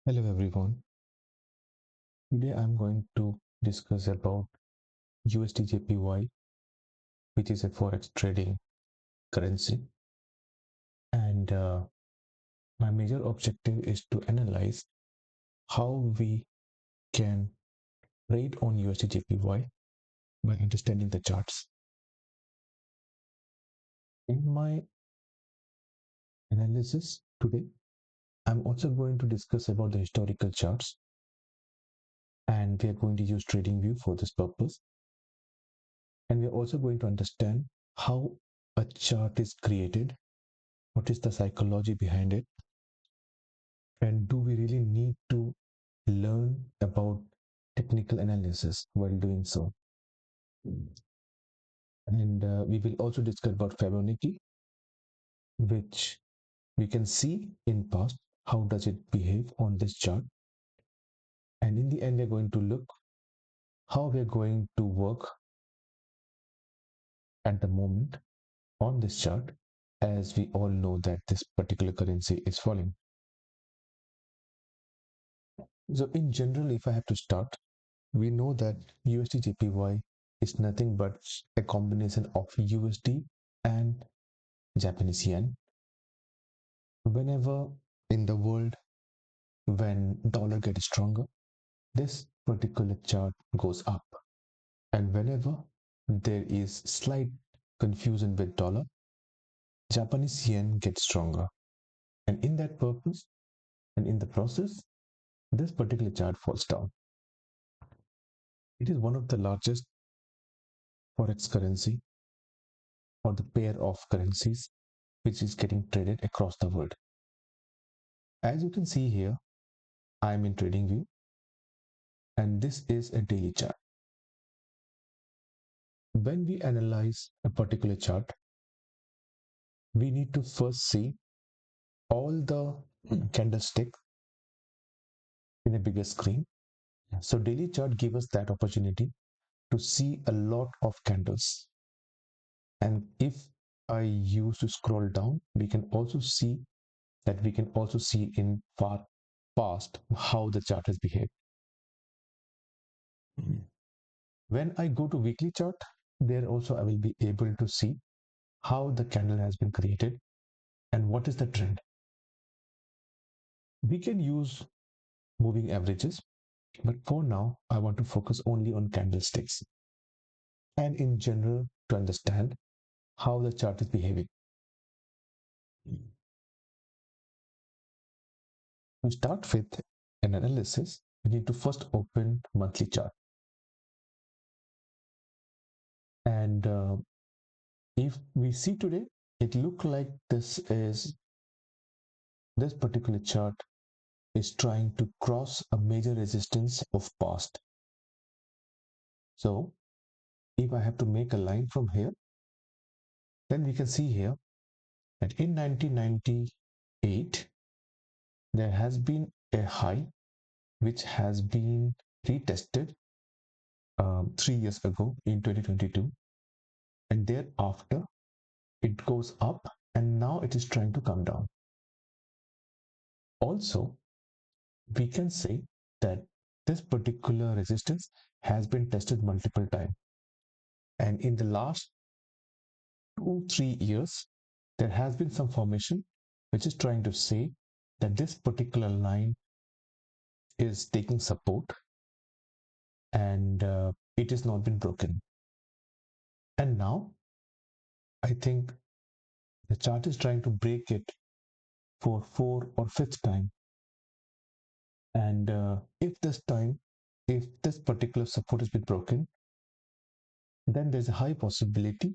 Hello everyone. Today I'm going to discuss about USDJPY, which is a forex trading currency, and my major objective is to analyze how we can trade on USDJPY by understanding the charts. In my analysis today, I'm also going to discuss about the historical charts, and we are going to use TradingView for this purpose. And we are also going to understand how a chart is created, what is the psychology behind it, and do we really need to learn about technical analysis while doing so? And we will also discuss about Fibonacci, which we can see in past how does it behave on this chart. And in the end, we're going to look how we're going to work at the moment on this chart, as we all know that this particular currency is falling. So in general, if I have to start, we know that USD/JPY is nothing but a combination of USD and Japanese yen. Whenever in the world, when dollar gets stronger, this particular chart goes up. And whenever there is slight confusion with dollar, Japanese yen gets stronger. And in that purpose, and in the process, this particular chart falls down. It is one of the largest forex currency, or the pair of currencies which is getting traded across the world. As you can see here, I am in TradingView, and this is a daily chart. When we analyze a particular chart, we need to first see all the candlestick in a bigger screen. So daily chart gives us that opportunity to see a lot of candles. And if I use to scroll down, we can also see in far past how the chart has behaved. When I go to weekly chart, there also I will be able to see how the candle has been created and what is the trend. We can use moving averages, but for now, I want to focus only on candlesticks and in general to understand how the chart is behaving. To start with an analysis, we need to first open monthly chart. And if we see today, it looks like this particular chart is trying to cross a major resistance of past. So if I have to make a line from here, then we can see here that in 1998, there has been a high which has been retested 3 years ago in 2022, and thereafter it goes up, and now it is trying to come down. Also, we can say that this particular resistance has been tested multiple times, and in the last 2-3 years there has been some formation which is trying to say that this particular line is taking support, and it has not been broken. And now I think the chart is trying to break it for 4th or 5th time. And if this particular support has been broken, then there's a high possibility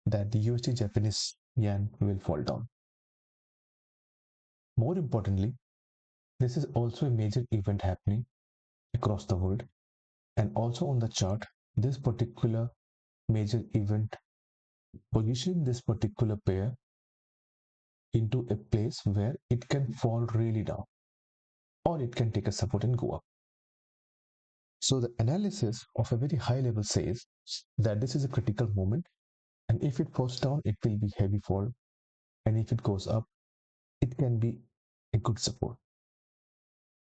that the USD Japanese yen will fall down. More importantly, this is also a major event happening across the world, and also on the chart, this particular major event position this particular pair into a place where it can fall really down, or it can take a support and go up. So the analysis of a very high level says that this is a critical moment, and if it falls down, it will be heavy fall, and if it goes up, it can be a good support.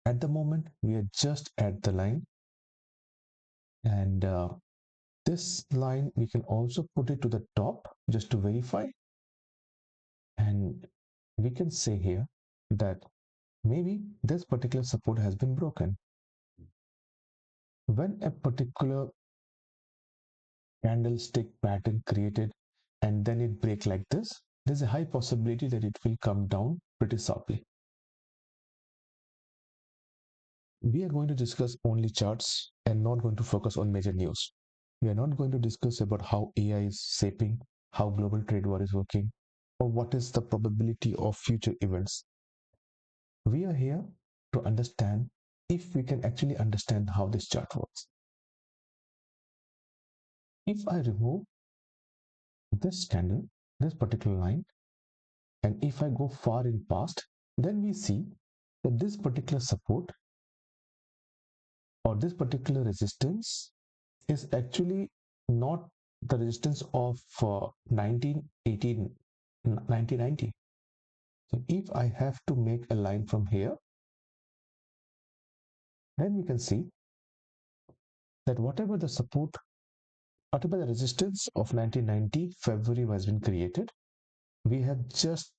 At the moment, we are just at the line, and this line we can also put it to the top just to verify, and we can say here that maybe this particular support has been broken. When a particular candlestick pattern created and then it break like this, there's a high possibility that it will come down pretty sharply. We are going to discuss only charts and not going to focus on major news. We are not going to discuss about how AI is shaping, how global trade war is working, or what is the probability of future events. We are here to understand if we can actually understand how this chart works. If I remove this candle, this particular line, and if I go far in past, then we see that this particular support or this particular resistance is actually not the resistance of 1918 1990. So if I have to make a line from here, then we can see that whatever the support, whatever the resistance of 1990 February has been created, we have just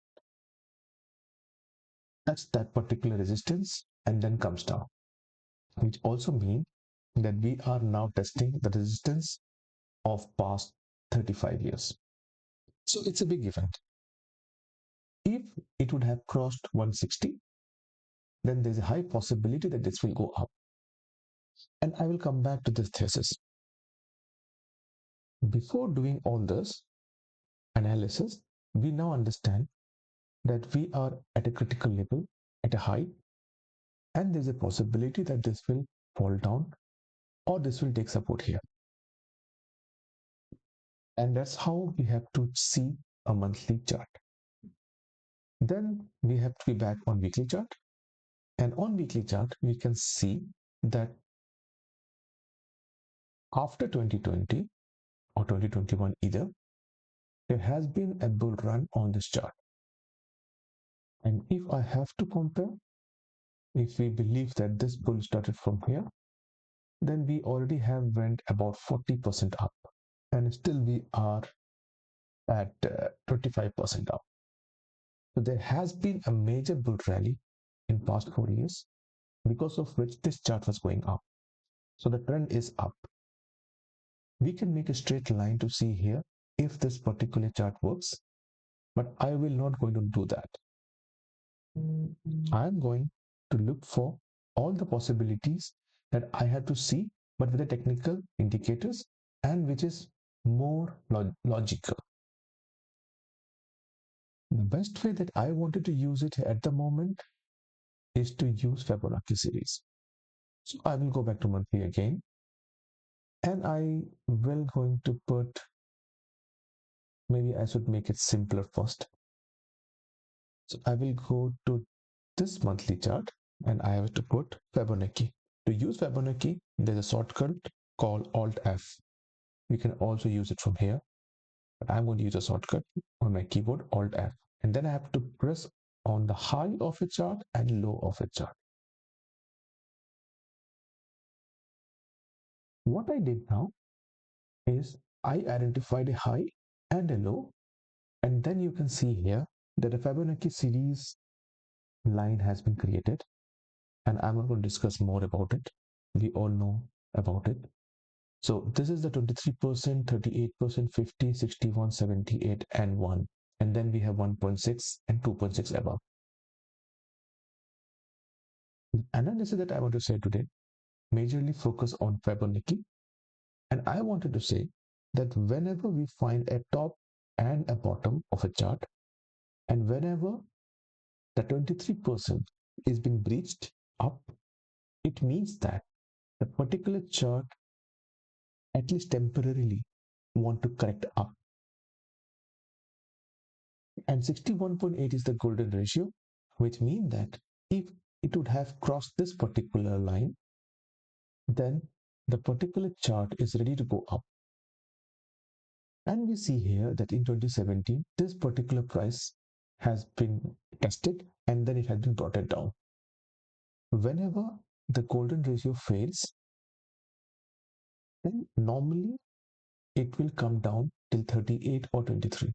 touched that particular resistance and then comes down, which also means that we are now testing the resistance of past 35 years. So it's a big event. If it would have crossed 160, then there's a high possibility that this will go up. And I will come back to this thesis. Before doing all this analysis, we now understand that we are at a critical level, at a high, and there's a possibility that this will fall down or this will take support here. And that's how we have to see a monthly chart. Then we have to be back on weekly chart. And on weekly chart, we can see that after 2020 or 2021 either, there has been a bull run on this chart. And if I have to compare, if we believe that this bull started from here, then we already have went about 40% up, and still we are at 25% up. So there has been a major bull rally in past 4 years, because of which this chart was going up. So the trend is up. We can make a straight line to see here if this particular chart works, but I will not going to do that. I am going to look for all the possibilities that I have to see, but with the technical indicators and which is more logical. The best way that I wanted to use it at the moment is to use Fibonacci series. So I will go back to monthly again, and I will going to put, maybe I should make it simpler first. So I will go to this monthly chart and I have to put Fibonacci. To use Fibonacci, there's a shortcut called Alt F. You can also use it from here, but I'm going to use a shortcut on my keyboard, Alt F. And then I have to press on the high of a chart and low of a chart. What I did now is I identified a high and a low, and then you can see here that a Fibonacci series line has been created, and I'm not going to discuss more about it. We all know about it. So this is the 23%, 38%, 50, 61, 78, and 1. And then we have 1.6 and 2.6 above. The analysis that I want to say today majorly focus on Fibonacci. And I wanted to say that whenever we find a top and a bottom of a chart, and whenever the 23% is being breached up, it means that the particular chart at least temporarily want to correct up. And 61.8 is the golden ratio, which means that if it would have crossed this particular line, then the particular chart is ready to go up. And we see here that in 2017, this particular price has been tested and then it has been brought it down. Whenever the golden ratio fails, then normally it will come down till 38 or 23.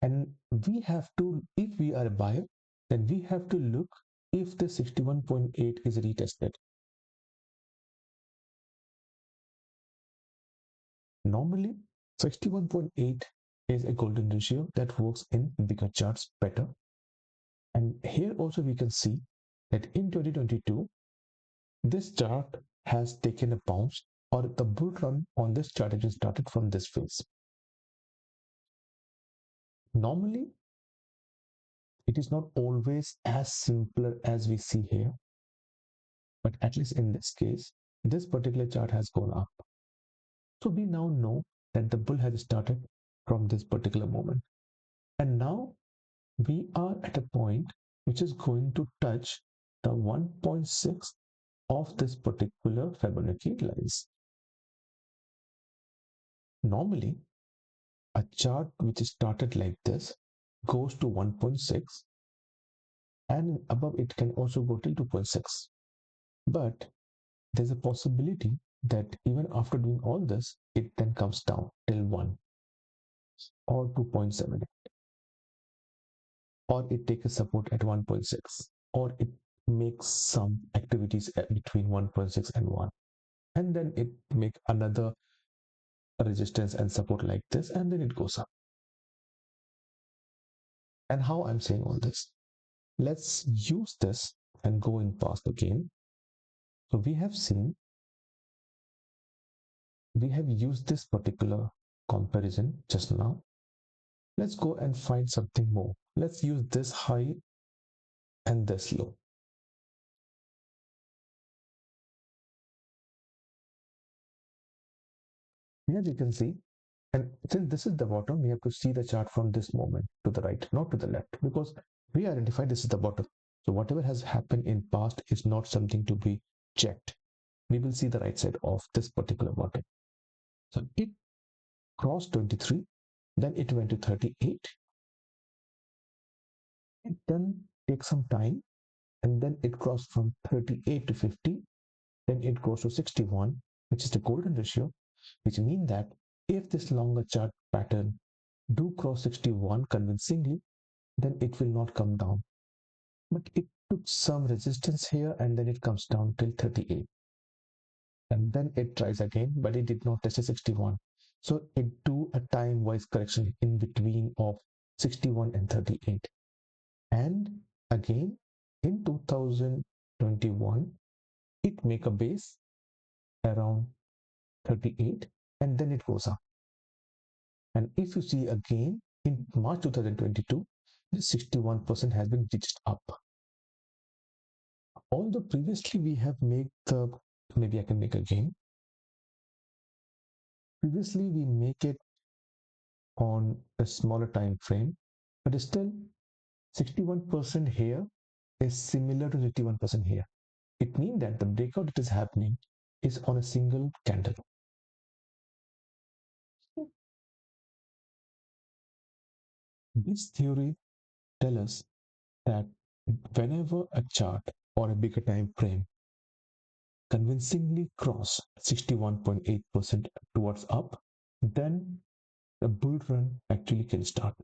And we have to, if we are a buyer, then we have to look if the 61.8 is retested. Normally, 61.8 is a golden ratio that works in bigger charts better. And here also we can see that in 2022, this chart has taken a bounce, or the bull run on this chart has started from this phase. Normally, it is not always as simple as we see here, but at least in this case, this particular chart has gone up. So we now know that the bull has started from this particular moment. And now we are at a point which is going to touch the 1.6 of this particular Fibonacci lines. Normally, a chart which is started like this goes to 1.6, and above it can also go till 2.6. But there's a possibility that even after doing all this, it then comes down till 1 or 2.7, or it takes a support at 1.6, or it makes some activities between 1.6 and 1, and then it make another resistance and support like this, and then it goes up. And how I'm saying all this, let's use this and go in past again. So we have seen, we have used this particular comparison just now. Let's go and find something more. Let's use this high and this low. Here you can see, and since this is the bottom, we have to see the chart from this moment to the right, not to the left, because we identify this is the bottom. So whatever has happened in past is not something to be checked. We will see the right side of this particular bottom. So it crossed 23, then it went to 38. It then takes some time, and then it crossed from 38 to 50. Then it goes to 61, which is the golden ratio, which means that if this longer chart pattern do cross 61 convincingly, then it will not come down. But it took some resistance here, and then it comes down till 38. And then it tries again, but it did not test a 61. So it do a time-wise correction in between of 61 and 38. And again, in 2021, it make a base around 38, and then it goes up. And if you see again in March 2022, the 61% has been reached up. Although previously we have made the, maybe I can make again. Previously we make it on a smaller time frame, but still 61% here is similar to 51% here. It means that the breakout that is happening is on a single candle. This theory tells us that whenever a chart or a bigger time frame convincingly cross 61.8% towards up, then the bull run actually can start.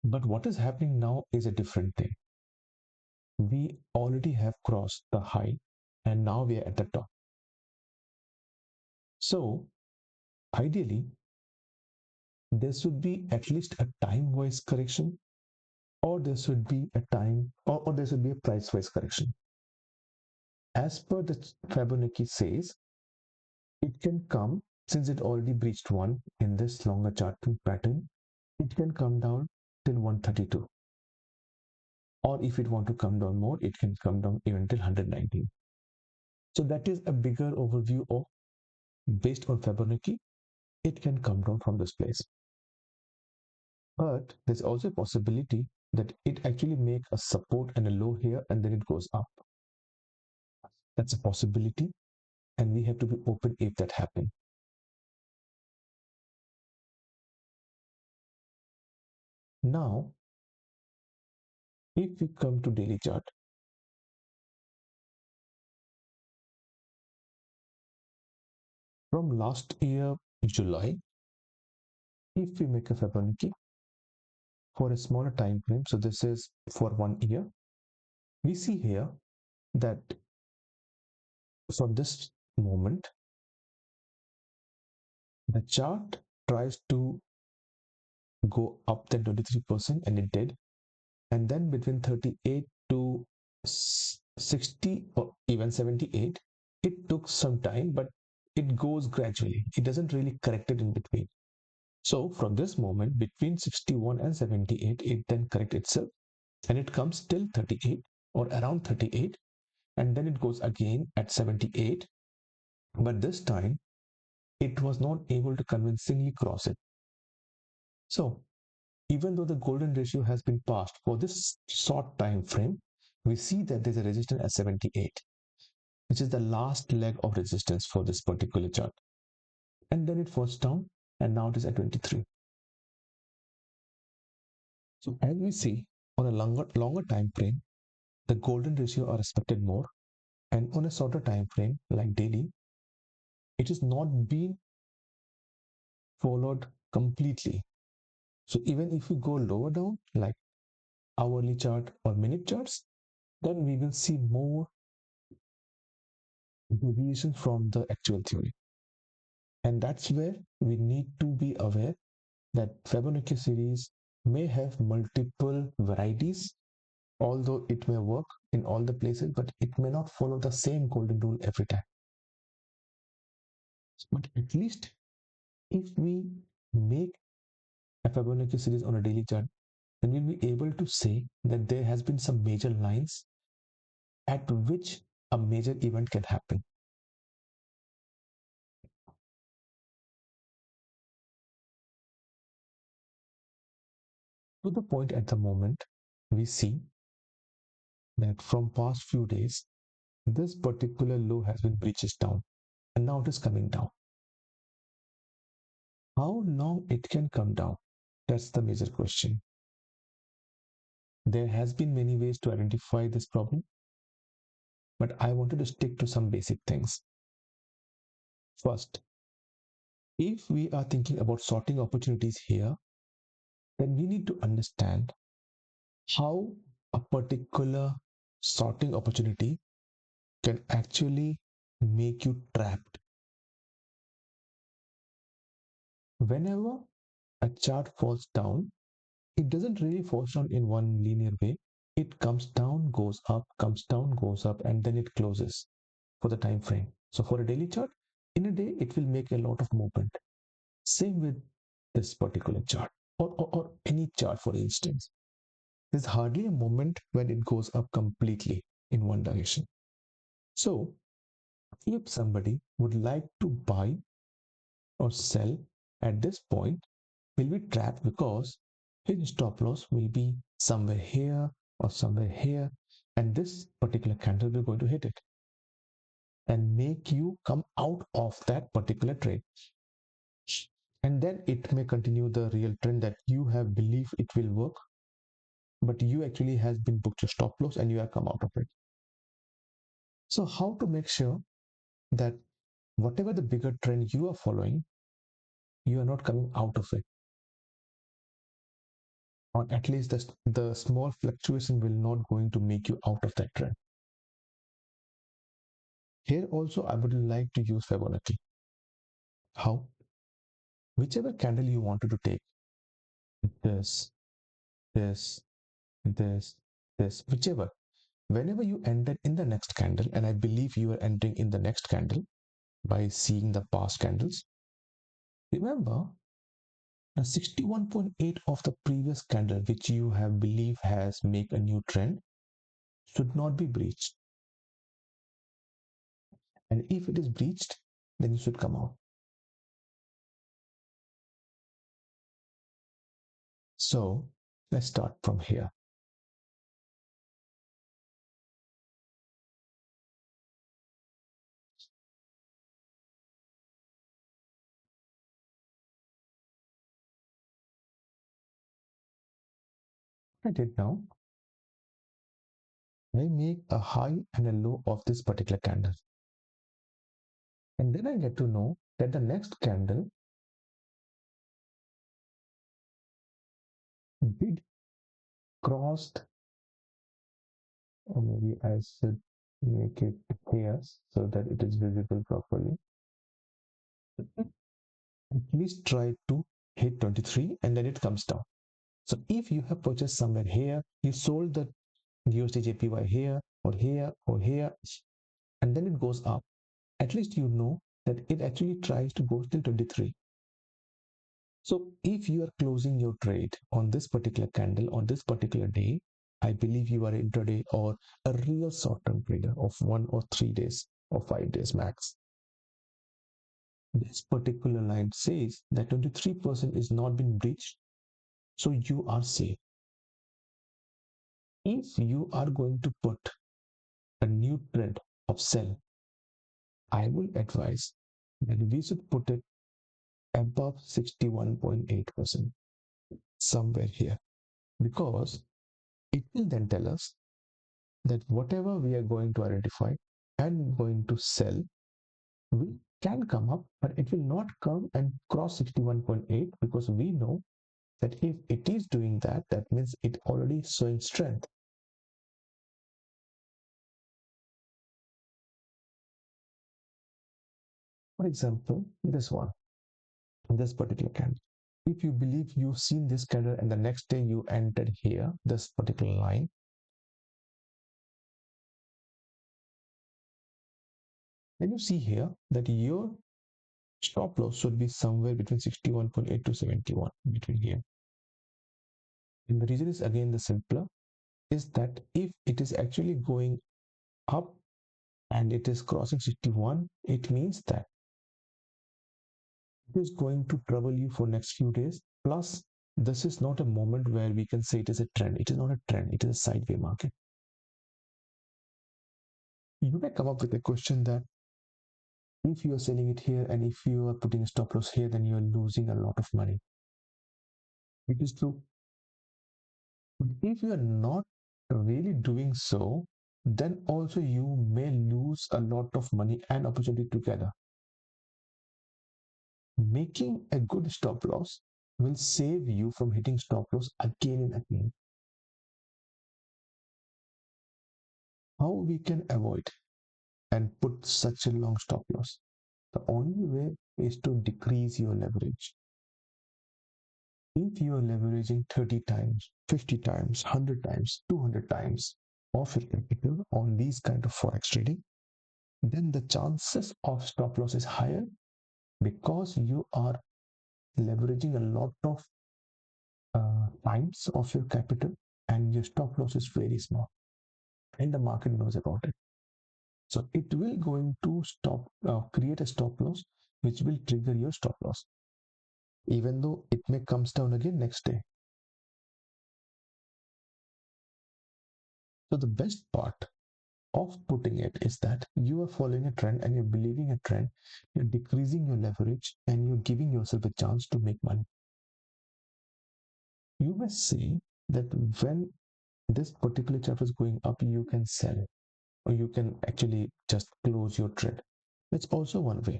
But what is happening now is a different thing. We already have crossed the high, and now we are at the top. So ideally, there should be at least a time-wise correction, or there should be a time, or there should be a price-wise correction. As per the Fibonacci says, it can come, since it already breached 1 in this longer charting pattern, it can come down till 132. Or if it want to come down more, it can come down even till 119. So that is a bigger overview of, based on Fibonacci, it can come down from this place. But there's also a possibility that it actually make a support and a low here, and then it goes up. That's a possibility, and we have to be open if that happens. Now, if we come to daily chart, from last year, July, if we make a Fibonacci for a smaller time frame, so this is for 1 year, we see here that from this moment, the chart tries to go up then 23%, and it did. And then between 38 to 60 or even 78, it took some time, but it goes gradually. It doesn't really correct it in between. So from this moment, between 61 and 78, it then corrects itself and it comes till 38 or around 38, and then it goes again at 78. But this time, it was not able to convincingly cross it. So even though the golden ratio has been passed for this short time frame, we see that there's a resistance at 78, which is the last leg of resistance for this particular chart. And then it falls down, and now it is at 23. So as we see on a longer time frame, the golden ratio are respected more, and on a shorter time frame like daily, it is not being followed completely. So even if we go lower down, like hourly chart or minute charts, then we will see more deviation from the actual theory. And that's where we need to be aware that Fibonacci series may have multiple varieties, although it may work in all the places, but it may not follow the same golden rule every time. But at least if we make a Fibonacci series on a daily chart, then we'll be able to say that there has been some major lines at which a major event can happen. To the point at the moment, we see that from past few days, this particular low has been breaches down and now it is coming down. How long it can come down? That's the major question. There has been many ways to identify this problem, but I wanted to stick to some basic things. First, if we are thinking about sorting opportunities here, then we need to understand how a particular sorting opportunity can actually make you trapped. Whenever a chart falls down, it doesn't really fall down in one linear way. It comes down, goes up, comes down, goes up, and then it closes for the time frame. So for a daily chart, in a day, it will make a lot of movement. Same with this particular chart or any chart, for instance. There's hardly a moment when it goes up completely in one direction. So if somebody would like to buy or sell at this point, will be trapped because his stop loss will be somewhere here or somewhere here, and this particular candle will going to hit it and make you come out of that particular trade. And then it may continue the real trend that you have believed it will work, but you actually has been booked your stop loss and you have come out of it. So how to make sure that whatever the bigger trend you are following, you are not coming out of it, or at least the small fluctuation will not going to make you out of that trend. Here also I would like to use Fibonacci. How? Whichever candle you wanted to take, this, this, this, this, whichever. Whenever you enter in the next candle, and I believe you are entering in the next candle by seeing the past candles, remember the 61.8 of the previous candle, which you have believe has make a new trend, should not be breached. And if it is breached, then you should come out. So let's start from here. I did now, I make a high and a low of this particular candle. And then I get to know that the next candle did crossed, or maybe I should make it here so that it is visible properly. At least try to hit 23 and then it comes down. So if you have purchased somewhere here, you sold the USDJPY here or here or here, and then it goes up, at least you know that it actually tries to go till 23. So if you are closing your trade on this particular candle on this particular day, I believe you are intraday or a real short-term trader of 1 or 3 days or 5 days max. This particular line says that 23% is not been breached, so you are safe. If you are going to put a new trend of sell, I will advise that we should put it above 61.8%, somewhere here, because it will then tell us that whatever we are going to identify and going to sell will can come up, but it will not come and cross 61.8, because we know that if it is doing that, that means it already showing strength. For example, this one, this particular candle. If you believe you've seen this candle and the next day you entered here, this particular line, then you see here that your stop loss should be somewhere between 61.8 to 71, between here. And the reason is again the simpler, is that if it is actually going up and it is crossing 61, it means that it is going to trouble you for next few days. Plus, this is not a moment where we can say it is a trend. It is not a trend, it is a sideways market. You may come up with a question that if you are selling it here and if you are putting a stop loss here, then you are losing a lot of money. It is true. But if you are not really doing so, then also you may lose a lot of money and opportunity together. Making a good stop loss will save you from hitting stop loss again and again. How we can avoid and put such a long stop loss? The only way is to decrease your leverage. If you are leveraging 30 times, 50 times, 100 times, 200 times of your capital on these kind of forex trading, then the chances of stop loss is higher, because you are leveraging a lot of times of your capital and your stop loss is very small and the market knows about it. So it will going to create a stop loss which will trigger your stop loss, even though it may comes down again next day. So the best part of putting it is that you are following a trend and you're believing a trend, you're decreasing your leverage and you're giving yourself a chance to make money. You may say that when this particular chart is going up, you can sell or you can actually just close your trade. That's also one way.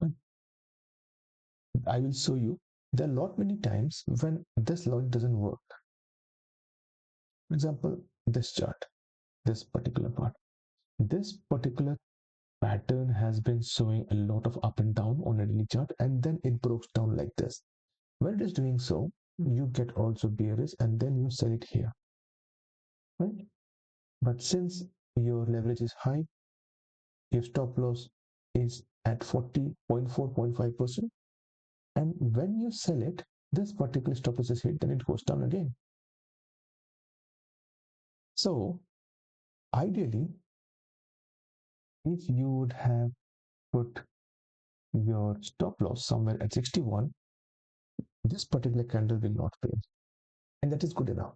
But I will show you there are a lot many times when this logic doesn't work. For example, this chart, this particular part, this particular pattern has been showing a lot of up and down on a daily chart, and then it breaks down like this. When it is doing so, you get also bearish and then you sell it here, right? But since your leverage is high, your stop loss is at 40.4.5%, and when you sell it, this particular stop loss is hit, then it goes down again. So ideally, if you would have put your stop loss somewhere at 61, this particular candle will not fail, and that is good enough.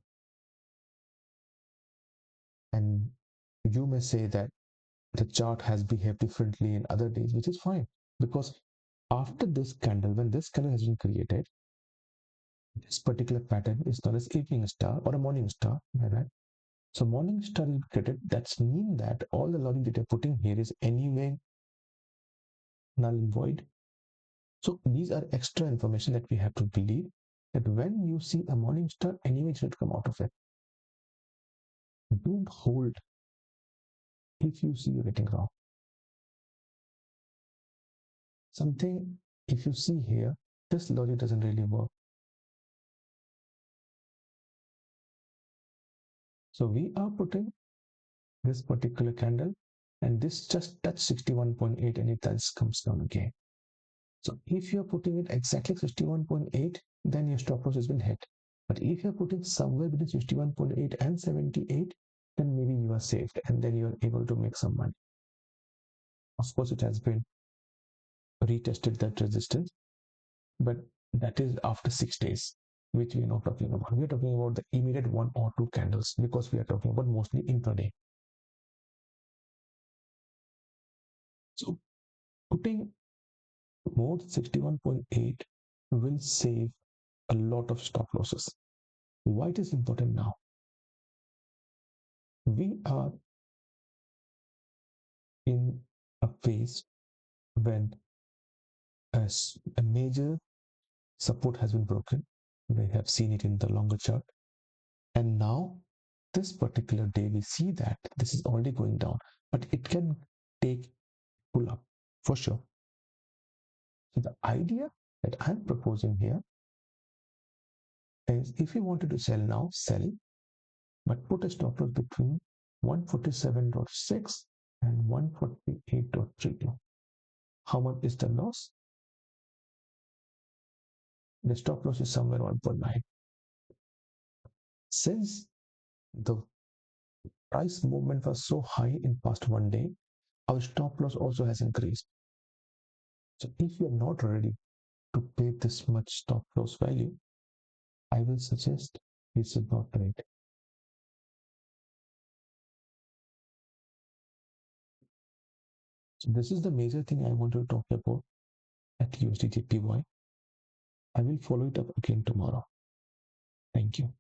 And you may say that the chart has behaved differently in other days, which is fine, because after this candle, when this candle has been created, This particular pattern is known as evening star or a morning star. Right? So morning star is created. That's mean that all the logic that you're putting here is anyway null and void. So these are extra information that we have to believe that when you see a morning star, anyway it should come out of it. Don't hold if you see you're getting wrong. Something, if you see here, this logic doesn't really work. So we are putting this particular candle and this just touched 61.8 and it just comes down again. So if you're putting it exactly 61.8, then your stop loss has been hit. But if you're putting somewhere between 61.8 and 78, then maybe you are saved and then you're able to make some money. Of course, it has been retested that resistance, but that is after 6 days, which we are not talking about. We are talking about the immediate one or two candles because we are talking about mostly intraday. So putting more than 61.8 will save a lot of stop losses. Why it is important now? We are in a phase when a major support has been broken. We have seen it in the longer chart. And now, this particular day, we see that this is already going down, but it can take pull up for sure. So the idea that I'm proposing here is if you wanted to sell now, sell, but put a stop loss between 147.6 and 148.32. How much is the loss? The stop loss is somewhere 1.9. Since the price movement was so high in past one day, our stop loss also has increased. So if you are not ready to pay this much stop loss value, I will suggest you should not trade. So this is the major thing I want to talk about at USDJPY. I will follow it up again tomorrow. Thank you.